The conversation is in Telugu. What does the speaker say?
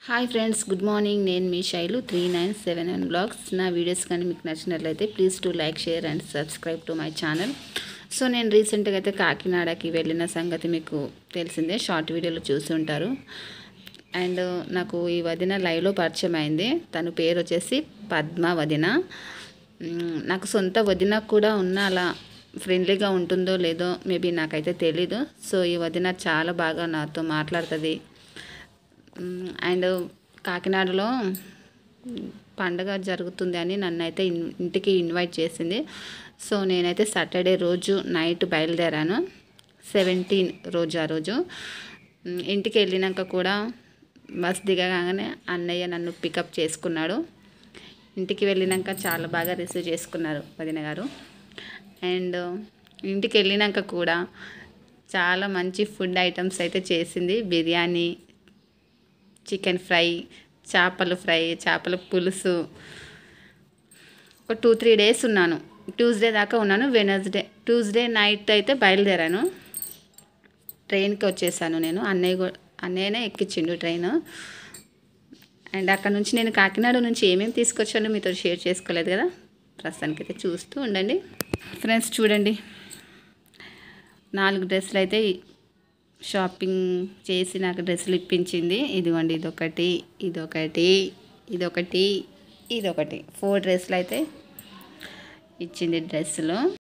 Hi friends, good morning. నేను మీ శైలు 3979 బ్లాగ్స్. నా వీడియోస్ కానీ మీకు నచ్చినట్లయితే please to like, share and subscribe to my channel. So నేను రీసెంట్గా అయితే కాకినాడకి వెళ్ళిన సంగతి మీకు తెలిసిందే, షార్ట్ వీడియోలో చూసి ఉంటారు. అండ్ నాకు ఈ వదిన లైవ్లో పరిచయం అయింది. తన పేరు వచ్చేసి పద్మ వదిన. నాకు సొంత వదిన కూడా ఉన్న అలా ఫ్రెండ్లీగా ఉంటుందో లేదో మేబీ నాకైతే తెలీదు. సో ఈ వదిన చాలా బాగా నాతో మాట్లాడుతుంది. అండ్ కాకినాడలో పండగ జరుగుతుంది అని నన్ను అయితే ఇంటికి ఇన్వైట్ చేసింది. సో నేనైతే సాటర్డే రోజు నైట్ బయలుదేరాను, 17 రోజు. ఆ రోజు ఇంటికి వెళ్ళినాక కూడా బస్ దిగగానే అన్నయ్య నన్ను పికప్ చేసుకున్నాడు. ఇంటికి వెళ్ళినాక చాలా బాగా రిసీవ్ చేసుకున్నారు వదిన గారు. అండ్ ఇంటికి వెళ్ళినాక కూడా చాలా మంచి ఫుడ్ ఐటమ్స్ అయితే చేసింది. బిర్యానీ, చికెన్ ఫ్రై, చేపల ఫ్రై, చేపల పులుసు. ఒక 2-3 డేస్ ఉన్నాను. ట్యూస్డే దాకా ఉన్నాను. ట్యూస్డే నైట్ అయితే బయలుదేరాను. ట్రైన్కి వచ్చేసాను నేను. అన్నయ్యనే ఎక్కించిండు ట్రైన్. అండ్ అక్కడ నుంచి నేను కాకినాడ నుంచి ఏమేమి తీసుకొచ్చానో మీతో షేర్ చేసుకోలేదు కదా, ప్రస్తుతానికైతే చూస్తూ ఉండండి. ఫ్రెండ్స్ చూడండి, 4 డ్రెస్సులు అయితే షాపింగ్ చేసి నాకు డ్రెస్సులు ఇప్పించింది. ఇదిగోండి, ఇదొకటి, 4 డ్రెస్సులు అయితే ఇచ్చింది డ్రెస్సులు.